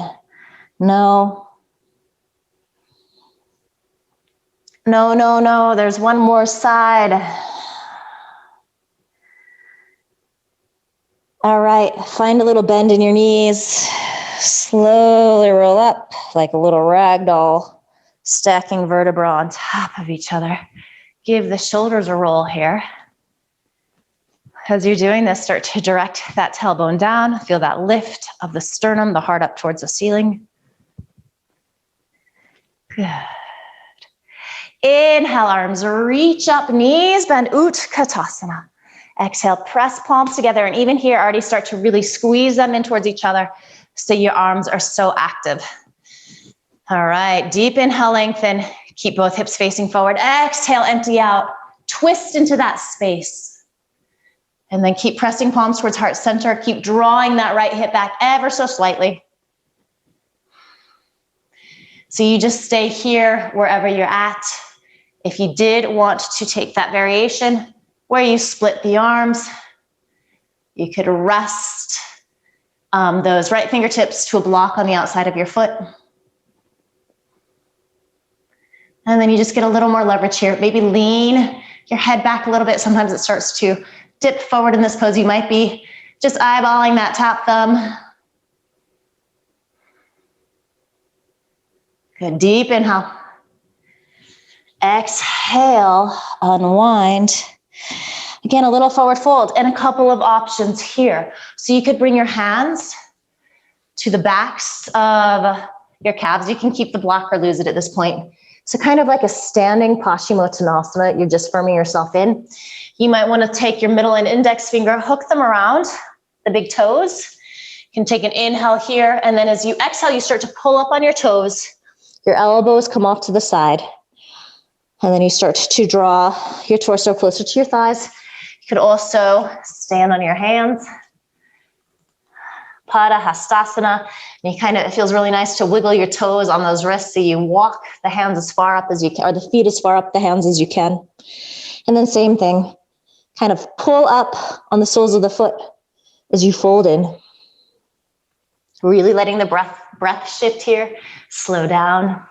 no. No, no, no, there's one more side. All right, find a little bend in your knees. Slowly roll up like a little rag doll, stacking vertebrae on top of each other. Give the shoulders a roll here. As you're doing this, start to direct that tailbone down. Feel that lift of the sternum, the heart up towards the ceiling. Good. Inhale, arms reach up, knees bend, Utkatasana. Exhale, press palms together, and even here, already start to really squeeze them in towards each other so your arms are so active. All right, deep inhale, lengthen. Keep both hips facing forward. Exhale, empty out. Twist into that space. And then keep pressing palms towards heart center. Keep drawing that right hip back ever so slightly. So you just stay here wherever you're at. If you did want to take that variation where you split the arms, you could rest those right fingertips to a block on the outside of your foot. And then you just get a little more leverage here. Maybe lean your head back a little bit. Sometimes it starts to dip forward in this pose. You might be just eyeballing that top thumb. Good, deep inhale. Exhale, unwind. Again, a little forward fold and a couple of options here. So you could bring your hands to the backs of your calves. You can keep the block or lose it at this point. So kind of like a standing Paschimottanasana, you're just firming yourself in. You might want to take your middle and index finger, hook them around the big toes. You can take an inhale here, and then as you exhale, you start to pull up on your toes. Your elbows come off to the side. And then you start to draw your torso closer to your thighs. You could also stand on your hands. Pada Hastasana. And you it feels really nice to wiggle your toes on those wrists. So you walk the hands as far up as you can, or the feet as far up the hands as you can. And then same thing, kind of pull up on the soles of the foot as you fold in. Really letting the breath shift here. Slow down.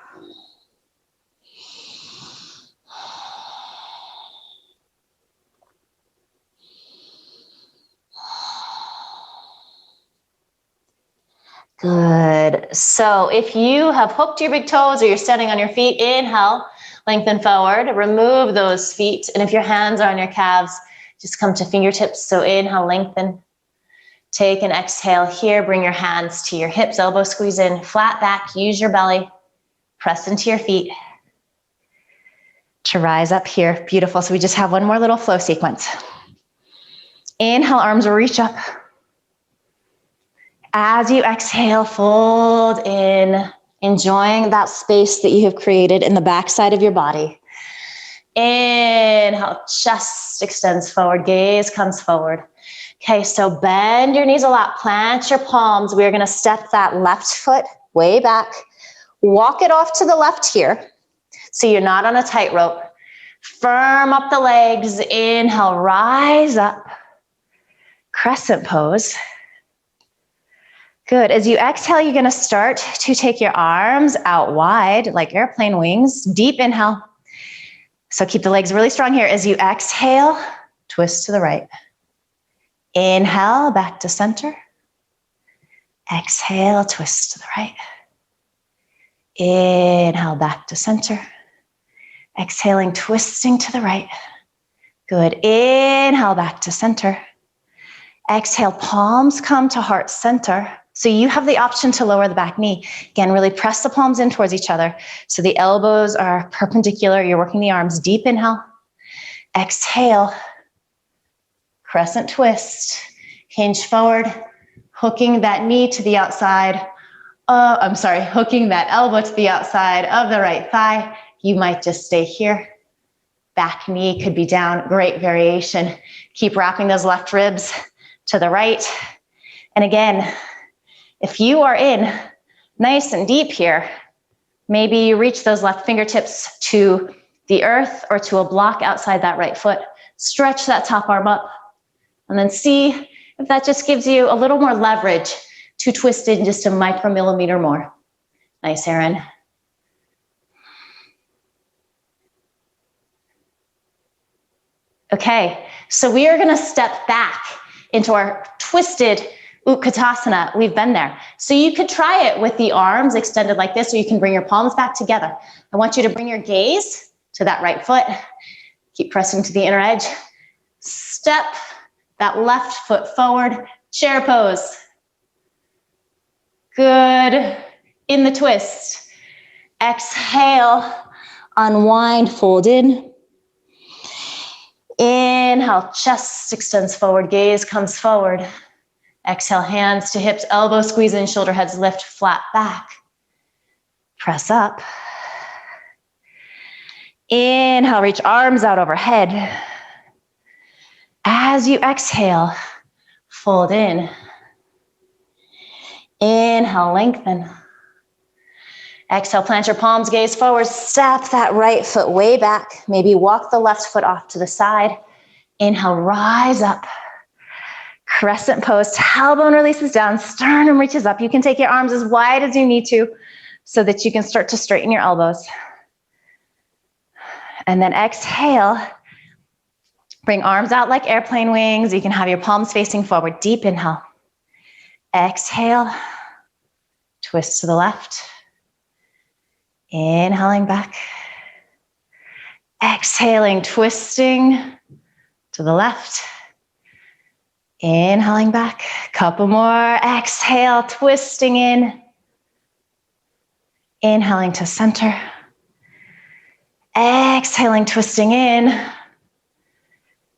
Good. So if you have hooked your big toes or you're standing on your feet, inhale, lengthen forward, remove those feet. And if your hands are on your calves, just come to fingertips. So inhale, lengthen. Take an exhale here. Bring your hands to your hips, elbow squeeze in, flat back, use your belly, press into your feet to rise up here. Beautiful. So we just have one more little flow sequence. Inhale, arms reach up. As you exhale, fold in, enjoying that space that you have created in the backside of your body. Inhale, chest extends forward, gaze comes forward. Okay, so bend your knees a lot, plant your palms. We're gonna step that left foot way back, walk it off to the left here, so you're not on a tightrope. Firm up the legs. Inhale, rise up. Crescent pose. Good. As you exhale, you're going to start to take your arms out wide like airplane wings. Deep inhale. So keep the legs really strong here. As you exhale, twist to the right. Inhale, back to center. Exhale, twist to the right. Inhale, back to center. Exhaling, twisting to the right. Good. Inhale, back to center. Exhale, palms come to heart center. So you have the option to lower the back knee. Again, really press the palms in towards each other. So the elbows are perpendicular. You're working the arms. Deep inhale. Exhale. Crescent twist. Hinge forward. Hooking that knee to the outside. Hooking that elbow to the outside of the right thigh. You might just stay here. Back knee could be down. Great variation. Keep wrapping those left ribs to the right. And again, if you are in nice and deep here, maybe you reach those left fingertips to the earth or to a block outside that right foot. Stretch that top arm up and then see if that just gives you a little more leverage to twist in just a micromillimeter more. Nice, Erin. Okay, so we are gonna step back into our twisted Utkatasana. We've been there. So you could try it with the arms extended like this, or you can bring your palms back together. I want you to bring your gaze to that right foot. Keep pressing to the inner edge. Step that left foot forward. Chair pose. Good. In the twist. Exhale. Unwind, fold in. Inhale, chest extends forward, gaze comes forward. Exhale, hands to hips, elbows squeeze in, shoulder heads lift, flat back. Press up. Inhale, reach arms out overhead. As you exhale, fold in. Inhale, lengthen. Exhale, plant your palms, gaze forward, step that right foot way back. Maybe walk the left foot off to the side. Inhale, rise up. Crescent pose, tailbone releases down, sternum reaches up. You can take your arms as wide as you need to so that you can start to straighten your elbows. And then exhale, bring arms out like airplane wings. You can have your palms facing forward. Deep inhale. Exhale, twist to the left. Inhaling back. Exhaling, twisting to the left. Inhaling back. Couple more. Exhale, twisting in. Inhaling to center. Exhaling, twisting in.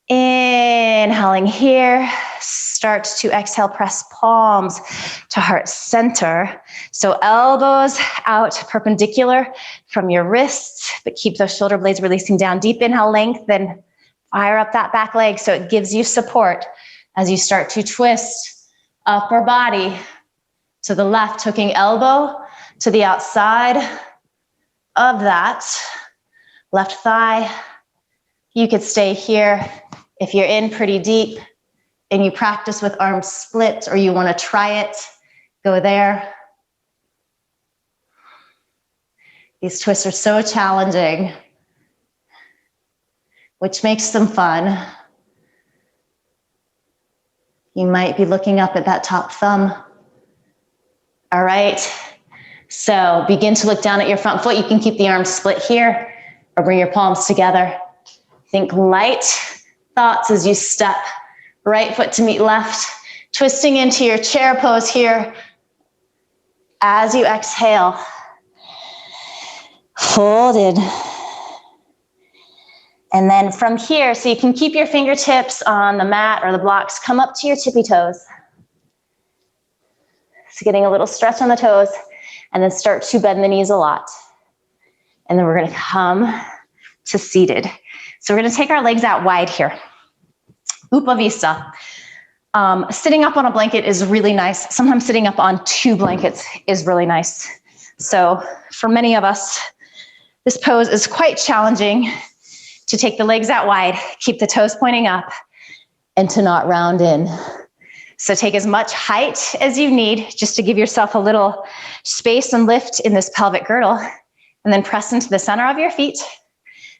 Inhaling here. Start to exhale, press palms to heart center. So elbows out perpendicular from your wrists, but keep those shoulder blades releasing down. Deep inhale, lengthen. Fire up that back leg so it gives you support as you start to twist upper body to the left, hooking elbow to the outside of that left thigh. You could stay here if you're in pretty deep and you practice with arms split, or you want to try it, go there. These twists are so challenging, which makes them fun. You might be looking up at that top thumb. All right, so begin to look down at your front foot. You can keep the arms split here or bring your palms together. Think light thoughts as you step right foot to meet left, twisting into your chair pose here. As you exhale, fold in. And then from here, so you can keep your fingertips on the mat or the blocks, come up to your tippy toes. So getting a little stretch on the toes, and then start to bend the knees a lot. And then we're gonna come to seated. So we're gonna take our legs out wide here. Upavista. Sitting up on a blanket is really nice. Sometimes sitting up on two blankets is really nice. So for many of us, this pose is quite challenging to take the legs out wide, keep the toes pointing up, and to not round in. So take as much height as you need just to give yourself a little space and lift in this pelvic girdle, and then press into the center of your feet.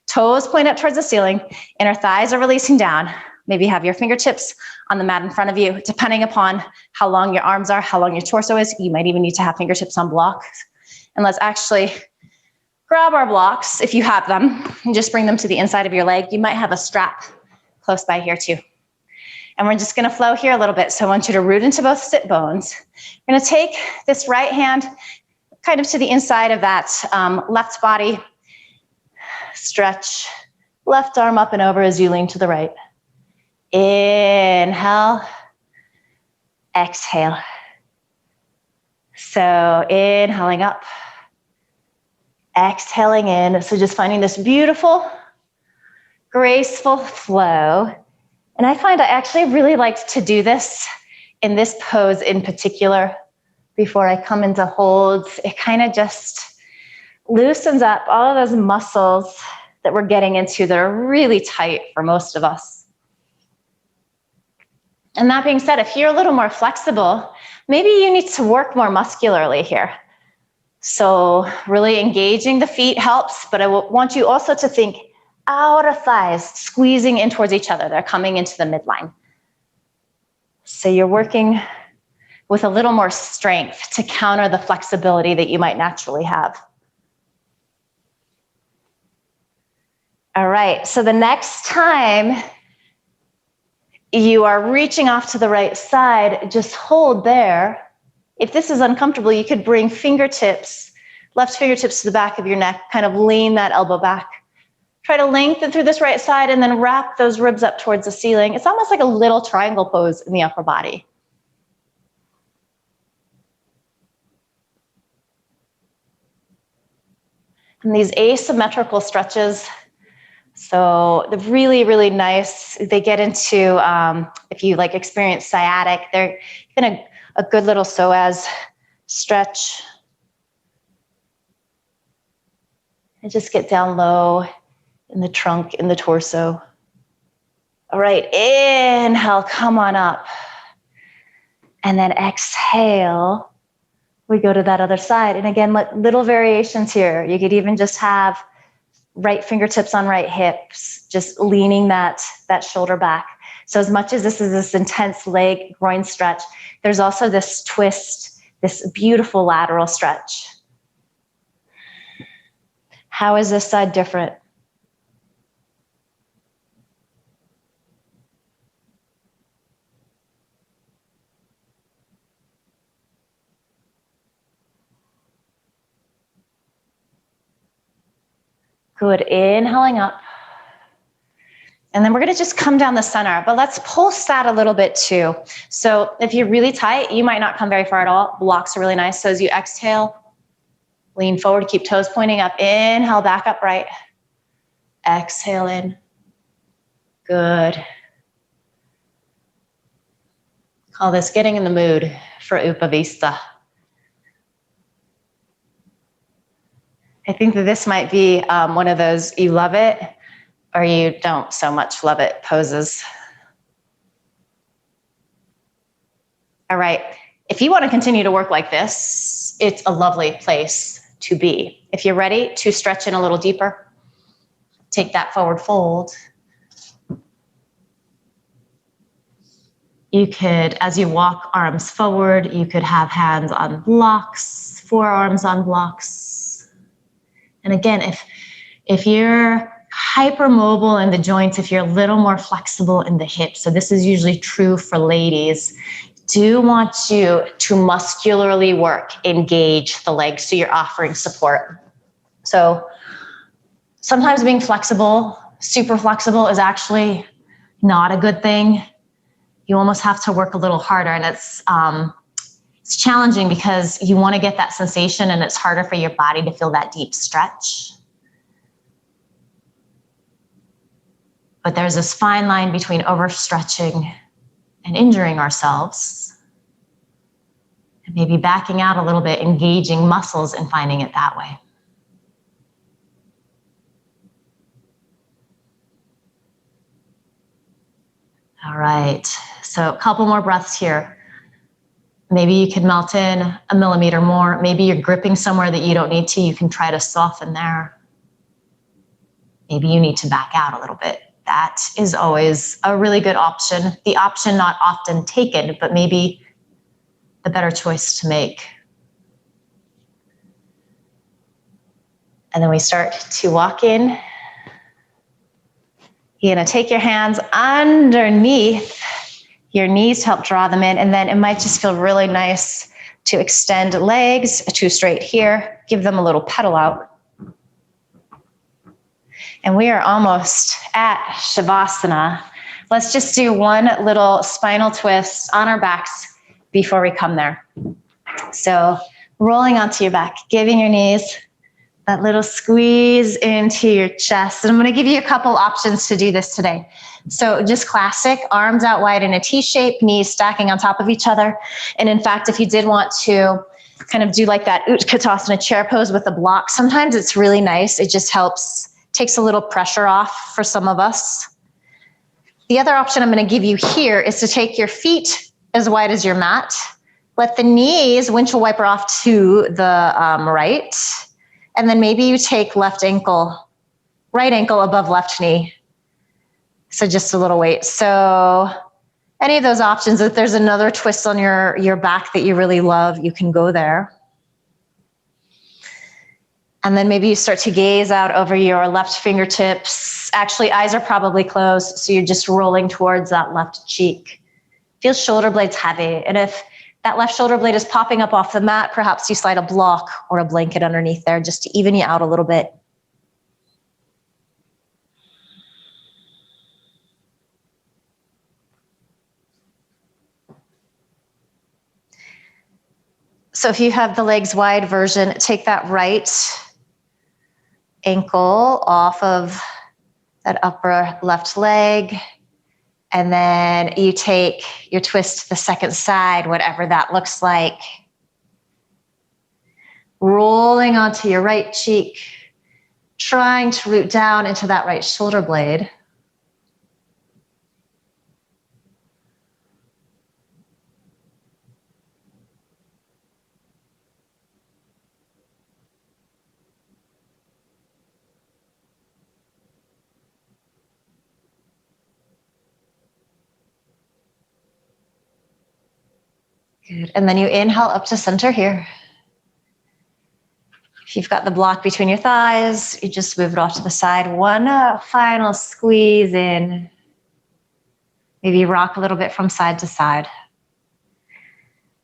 Toes point up towards the ceiling, inner thighs are releasing down. Maybe have your fingertips on the mat in front of you, depending upon how long your arms are, how long your torso is. You might even need to have fingertips on blocks. And let's actually grab our blocks, if you have them, and just bring them to the inside of your leg. You might have a strap close by here too. And we're just gonna flow here a little bit. So I want you to root into both sit bones. We're gonna take this right hand kind of to the inside of that left body. Stretch left arm up and over as you lean to the right. Inhale, exhale. So inhaling up, exhaling in. So just finding this beautiful, graceful flow. And I find I actually really like to do this in this pose in particular before I come into holds. It kind of just loosens up all of those muscles that we're getting into that are really tight for most of us. And that being said, if you're a little more flexible, maybe you need to work more muscularly here. So really engaging the feet helps, but I want you also to think outer thighs squeezing in towards each other. They're coming into the midline. So you're working with a little more strength to counter the flexibility that you might naturally have. All right, so the next time you are reaching off to the right side, just hold there. If this is uncomfortable, you could bring fingertips, left fingertips to the back of your neck, kind of lean that elbow back. Try to lengthen through this right side and then wrap those ribs up towards the ceiling. It's almost like a little triangle pose in the upper body. And these asymmetrical stretches, so they're really, really nice. They get into, if you like experience sciatic, they're even a good little psoas stretch. And just get down low in the trunk, in the torso. All right, inhale, come on up. And then exhale, we go to that other side. And again, little variations here. You could even just have right fingertips on right hips, just leaning that shoulder back. So as much as this is this intense leg groin stretch, there's also this twist, this beautiful lateral stretch. How is this side different? Good, inhaling up. And then we're gonna just come down the center, but let's pulse that a little bit too. So if you're really tight, you might not come very far at all. Blocks are really nice. So as you exhale, lean forward, keep toes pointing up. Inhale, back upright. Exhale in. Good. Call this getting in the mood for Upavista. I think that this might be one of those you love it or you don't so much love it poses. All right, if you want to continue to work like this, it's a lovely place to be. If you're ready to stretch in a little deeper, take that forward fold. You could, as you walk arms forward, you could have hands on blocks, forearms on blocks. And again, if you're hypermobile in the joints, if you're a little more flexible in the hips, so this is usually true for ladies, do want you to muscularly work, engage the legs so you're offering support. So sometimes being flexible, super flexible is actually not a good thing. You almost have to work a little harder, and it's challenging because you want to get that sensation and it's harder for your body to feel that deep stretch. But there's this fine line between overstretching and injuring ourselves, and maybe backing out a little bit, engaging muscles and finding it that way. All right, so a couple more breaths here. Maybe you can melt in a millimeter more. Maybe you're gripping somewhere that you don't need to. You can try to soften there. Maybe you need to back out a little bit. That is always a really good option. The option not often taken, but maybe the better choice to make. And then we start to walk in. You're gonna take your hands underneath your knees to help draw them in, and then it might just feel really nice to extend legs to straight here, give them a little pedal out. And we are almost at Shavasana. Let's just do one little spinal twist on our backs before we come there. So rolling onto your back, giving your knees that little squeeze into your chest. And I'm going to give you a couple options to do this today. So just classic, arms out wide in a T shape, knees stacking on top of each other. And in fact, if you did want to kind of do like that Utkatasana chair pose with a block, sometimes it's really nice. It just helps, takes a little pressure off for some of us. The other option I'm going to give you here is to take your feet as wide as your mat. Let the knees windshield wiper off to the right. And then maybe you take right ankle above left knee. So just a little weight. So any of those options, if there's another twist on your back that you really love, you can go there. And then maybe you start to gaze out over your left fingertips. Actually, eyes are probably closed, so you're just rolling towards that left cheek. Feel shoulder blades heavy. And if that left shoulder blade is popping up off the mat, perhaps you slide a block or a blanket underneath there just to even you out a little bit. So if you have the legs wide version, take that right ankle off of that upper left leg. And then you take your twist to the second side, whatever that looks like. Rolling onto your right cheek, trying to root down into that right shoulder blade. Good. And then you inhale up to center here. If you've got the block between your thighs, you just move it off to the side. One final squeeze in. Maybe you rock a little bit from side to side.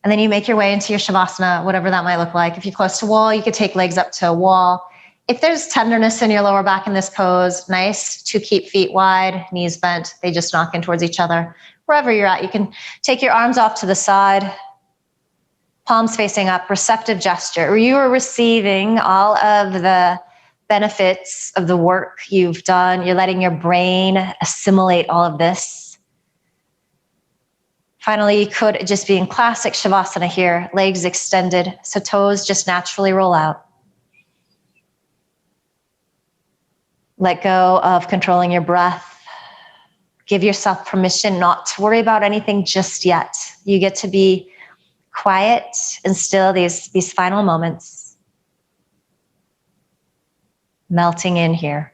And then you make your way into your Shavasana, whatever that might look like. If you're close to wall, you could take legs up to a wall. If there's tenderness in your lower back in this pose, nice to keep feet wide, knees bent. They just knock in towards each other. Wherever you're at, you can take your arms off to the side. Palms facing up, receptive gesture. You are receiving all of the benefits of the work you've done. You're letting your brain assimilate all of this. Finally, you could just be in classic Shavasana here, legs extended, so toes just naturally roll out. Let go of controlling your breath. Give yourself permission not to worry about anything just yet. You get to be quiet and still these final moments. Melting in here.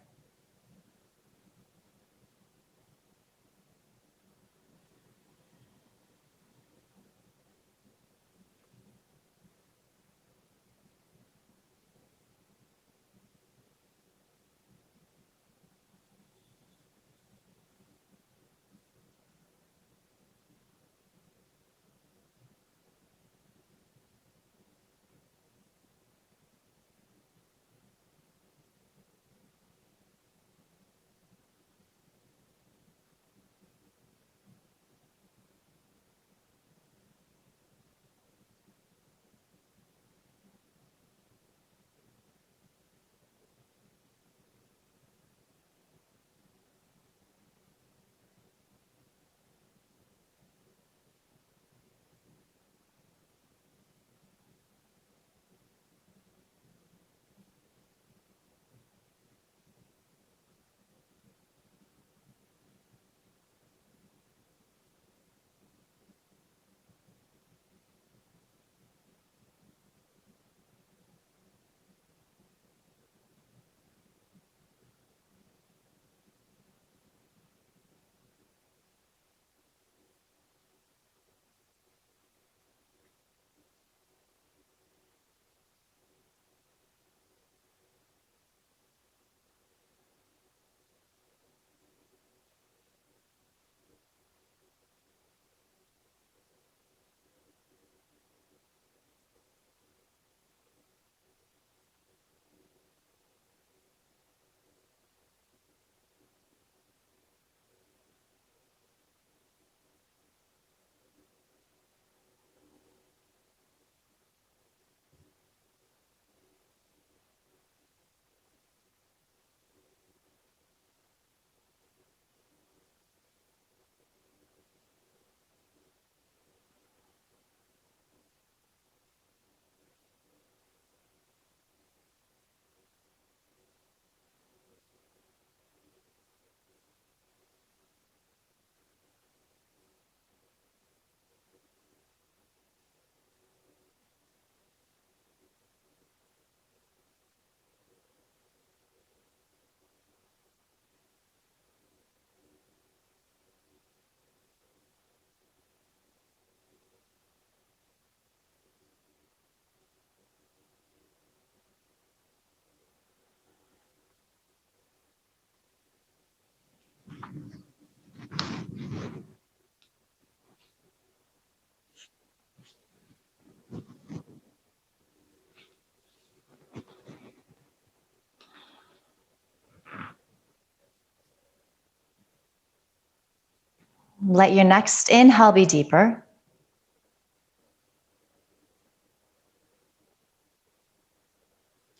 Let your next inhale be deeper.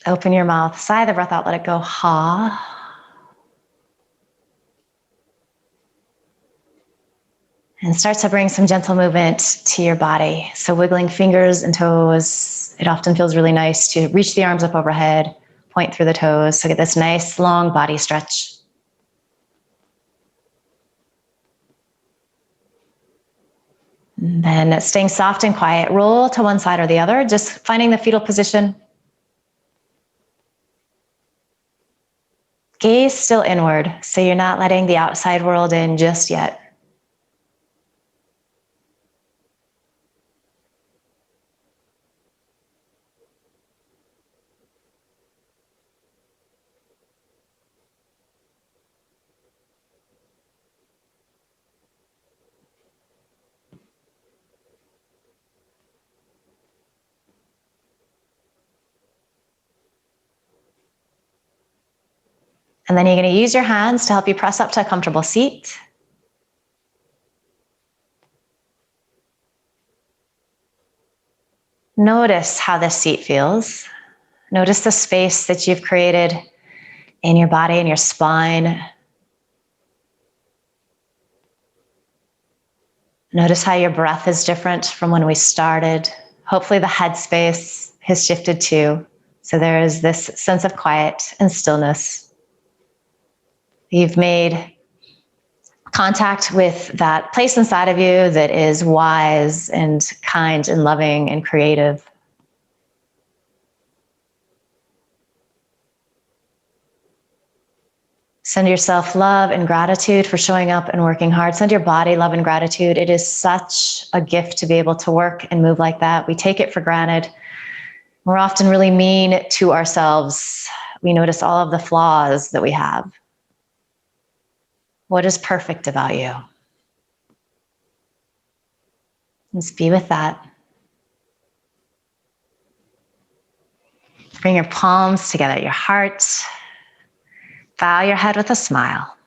Open your mouth, sigh the breath out, let it go, ha. And start to bring some gentle movement to your body. So wiggling fingers and toes. It often feels really nice to reach the arms up overhead, point through the toes. So get this nice long body stretch. And then staying soft and quiet, roll to one side or the other, just finding the fetal position. Gaze still inward, so you're not letting the outside world in just yet. And then you're going to use your hands to help you press up to a comfortable seat. Notice how this seat feels. Notice the space that you've created in your body and your spine. Notice how your breath is different from when we started. Hopefully the headspace has shifted too. So there is this sense of quiet and stillness. You've made contact with that place inside of you that is wise and kind and loving and creative. Send yourself love and gratitude for showing up and working hard. Send your body love and gratitude. It is such a gift to be able to work and move like that. We take it for granted. We're often really mean to ourselves. We notice all of the flaws that we have. What is perfect about you? Just be with that. Bring your palms together at your heart. Bow your head with a smile.